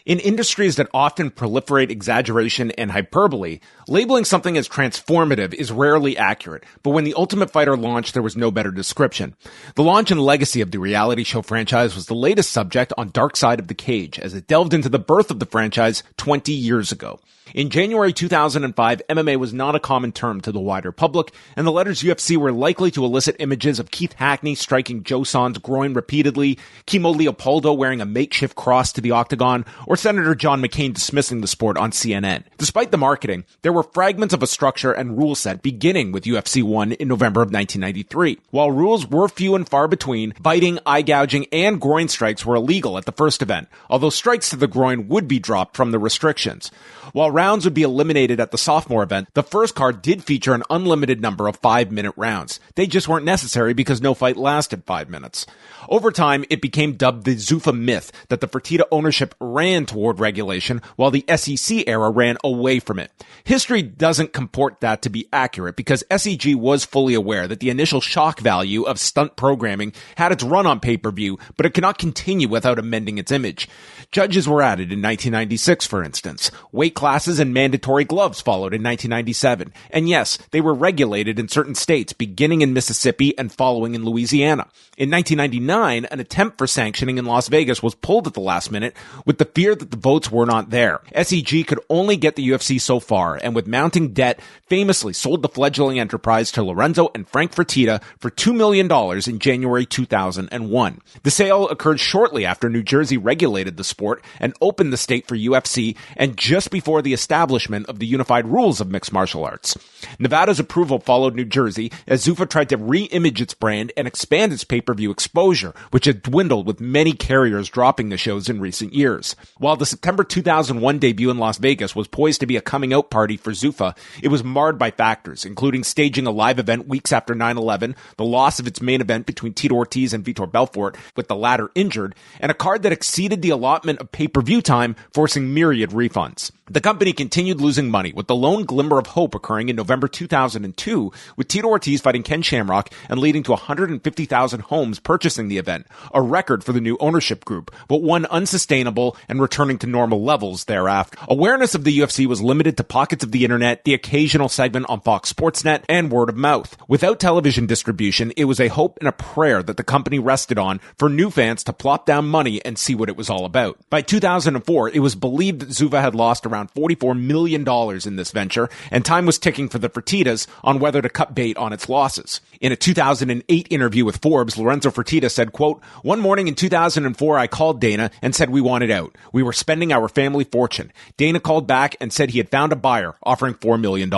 In industries that often proliferate exaggeration and hyperbole, labeling something as transformative is rarely accurate, but when The Ultimate Fighter launched, there was no better description. The launch and legacy of the reality show franchise was the latest subject on Dark Side of the Cage, as it delved into the birth of the franchise 20 years ago. In January 2005, MMA was not a common term to the wider public, and the letters UFC were likely to elicit images of Keith Hackney striking Joe Son's groin repeatedly, Kimo Leopoldo wearing a makeshift cross to the octagon, or Senator John McCain dismissing the sport on CNN. Despite the marketing, there were fragments of a structure and rule set beginning with UFC 1 in November of 1993. While rules were few and far between, biting, eye gouging, and groin strikes were illegal at the first event, although strikes to the groin would be dropped from the restrictions. While rounds would be eliminated at the sophomore event, the first card did feature an unlimited number of 5-minute rounds. They just weren't necessary because no fight lasted 5 minutes. Over time, it became dubbed the Zuffa myth that the Fertitta ownership ran toward regulation while the SEC era ran away from it. History doesn't comport that to be accurate because SEG was fully aware that the initial shock value of stunt programming had its run on pay-per-view, but it could not continue without amending its image. Judges were added in 1996, for instance. Weight classes and mandatory gloves followed in 1997. And yes, they were regulated in certain states, beginning in Mississippi and following in Louisiana. In 1999, an attempt for sanctioning in Las Vegas was pulled at the last minute with the fear that the votes were not there. SEG could only get the UFC so far, and with mounting debt, famously sold the fledgling enterprise to Lorenzo and Frank Fertitta for $2 million in January 2001. The sale occurred shortly after New Jersey regulated the sport and opened the state for UFC, and just before the establishment of the unified rules of mixed martial arts. Nevada's approval followed New Jersey as Zuffa tried to re-image its brand and expand its pay-per-view exposure, which had dwindled with many carriers dropping the shows in recent years. While the September 2001 debut in Las Vegas was poised to be a coming-out party for Zuffa, it was marred by factors, including staging a live event weeks after 9/11, the loss of its main event between Tito Ortiz and Vitor Belfort, with the latter injured, and a card that exceeded the allotment of pay-per-view time, forcing myriad refunds. The company continued losing money, with the lone glimmer of hope occurring in November 2002, with Tito Ortiz fighting Ken Shamrock and leading to 150,000 homes purchasing the event, a record for the new ownership group, but one unsustainable and returning to normal levels thereafter. Awareness of the UFC was limited to pockets of the internet, the occasional segment on Fox Sports Net, and word of mouth. Without television distribution, it was a hope and a prayer that the company rested on for new fans to plop down money and see what it was all about. By 2004, it was believed that Zuffa had lost around $44 million in this venture, and time was ticking for the Fertittas on whether to cut bait on its losses. In a 2008 interview with Forbes, Lorenzo Fertitta said, quote, "One morning in 2004, I called Dana and said we wanted out. We were spending our family fortune. Dana called back and said he had found a buyer offering $4 million.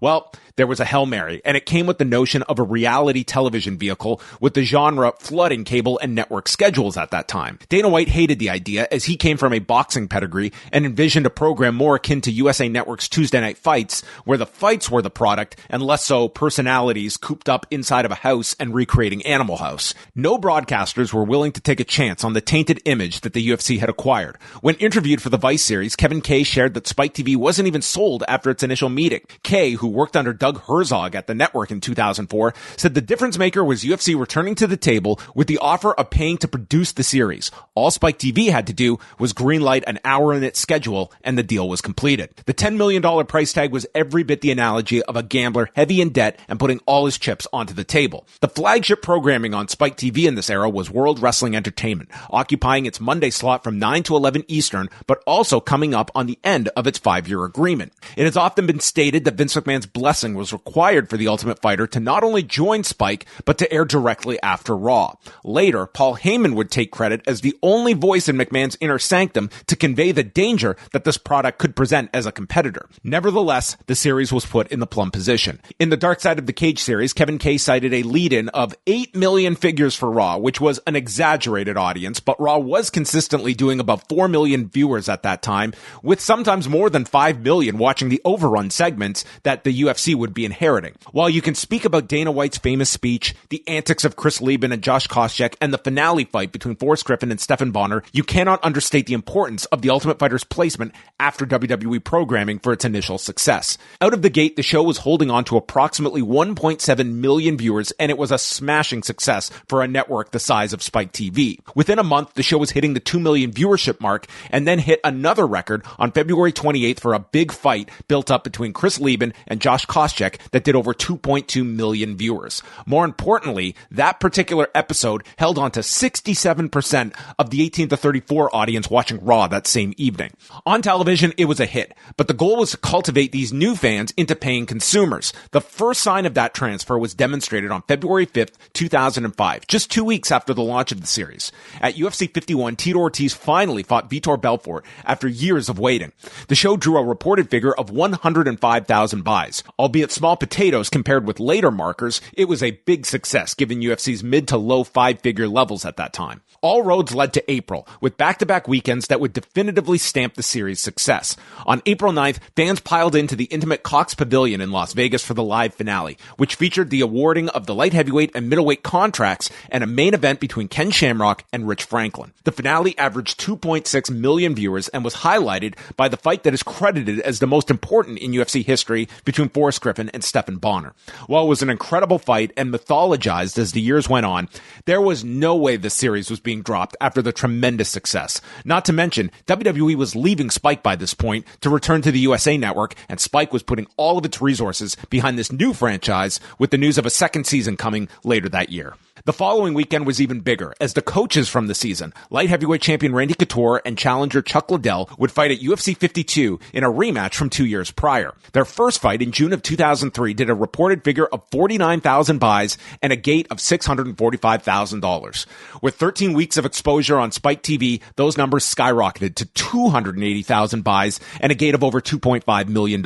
Well, there was a Hail Mary, and it came with the notion of a reality television vehicle with the genre flooding cable and network schedules at that time. Dana White hated the idea as he came from a boxing pedigree and envisioned a program more akin to USA Network's Tuesday Night Fights, where the fights were the product and less so personalities cooped up inside of a house and recreating Animal House. No broadcasters were willing to take a chance on the tainted image that the UFC had acquired. When interviewed for the Vice series, Kevin Kay shared that Spike TV wasn't even sold after its initial meeting. Kay, who worked under Doug Herzog at the network in 2004, said the difference maker was UFC returning to the table with the offer of paying to produce the series. All Spike TV had to do was greenlight an hour in its schedule, and the deal was completed. The $10 million price tag was every bit the analogy of a gambler heavy in debt and putting all his chips onto the table. The flagship programming on Spike TV in this era was World Wrestling Entertainment, occupying its Monday slot from 9 to 11 Eastern, but also coming up on the end of its 5-year agreement. It has often been stated that Vince McMahon's blessing was required for The Ultimate Fighter to not only join Spike, but to air directly after Raw. Later, Paul Heyman would take credit as the only voice in McMahon's inner sanctum to convey the danger that this product could present as a competitor. Nevertheless, the series was put in the plum position. In the Dark Side of the Cage series, Kevin Kay cited a lead-in of 8 million figures for Raw, which was an exaggerated audience, but Raw was consistently doing above 4 million viewers at that time, with sometimes more than 5 million watching the overrun segments that the UFC would be inheriting. While you can speak about Dana White's famous speech, the antics of Chris Lieben and Josh Koscheck, and the finale fight between Forrest Griffin and Stephen Bonner, you cannot understate the importance of The Ultimate Fighter's placement after WWE programming for its initial success. Out of the gate, the show was holding on to approximately 1.7 million viewers, and it was a smashing success for a network the size of Spike TV. Within a month, the show was hitting the 2 million viewership mark mark, and then hit another record on February 28th for a big fight built up between Chris Lieben and Josh Koscheck that did over 2.2 million viewers. More importantly, that particular episode held on to 67% of the 18 to 34 audience watching Raw that same evening. On television, it was a hit, but the goal was to cultivate these new fans into paying consumers. The first sign of that transfer was demonstrated on February 5th, 2005, just 2 weeks after the launch of the series. At UFC 51, Tito Ortiz finally fought Vitor Belfort after years of waiting. The show drew a reported figure of 105,000 buys. Albeit small potatoes compared with later markers, it was a big success given UFC's mid to low five-figure levels at that time. All roads led to April, with back-to-back weekends that would definitively stamp the series' success. On April 9th, fans piled into the intimate Cox Pavilion in Las Vegas for the live finale, which featured the awarding of the light heavyweight and middleweight contracts and a main event between Ken Shamrock and Rich Franklin. The finale averaged 2.6 million viewers and was highlighted by the fight that is credited as the most important in UFC history between Forrest Griffin and Stephan Bonner. While it was an incredible fight and mythologized as the years went on, there was no way the series was being dropped after the tremendous success. Not to mention, WWE was leaving Spike by this point to return to the USA Network, and Spike was putting all of its resources behind this new franchise with the news of a second season coming later that year. The following weekend was even bigger, as the coaches from the season, light heavyweight champion Randy Couture and challenger Chuck Liddell, would fight at UFC 52 in a rematch from 2 years prior. Their first fight in June of 2003 did a reported figure of 49,000 buys and a gate of $645,000. With 13 weeks of exposure on Spike TV, those numbers skyrocketed to 280,000 buys and a gate of over $2.5 million,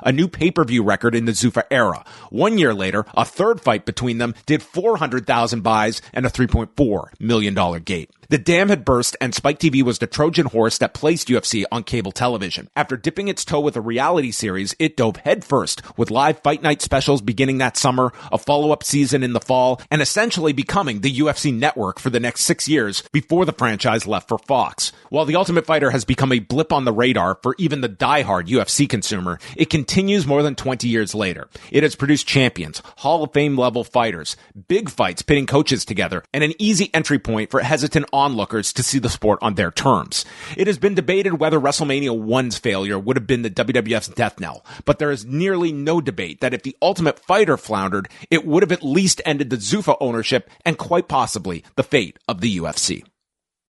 a new pay-per-view record in the Zuffa era. 1 year later, a third fight between them did 400,000 buys and a $3.4 million gate. The dam had burst, and Spike TV was the Trojan horse that placed UFC on cable television. After dipping its toe with a reality series, it dove headfirst with live fight night specials beginning that summer, a follow-up season in the fall, and essentially becoming the UFC network for the next 6 years before the franchise left for Fox. While The Ultimate Fighter has become a blip on the radar for even the diehard UFC consumer, it continues more than 20 years later. It has produced champions, Hall of Fame level fighters, big fights pitting coaches together, and an easy entry point for hesitant onlookers to see the sport on their terms. It has been debated whether WrestleMania 1's failure would have been the WWF's death knell, but there is nearly no debate that if The Ultimate Fighter floundered, it would have at least ended the Zuffa ownership and quite possibly the fate of the UFC.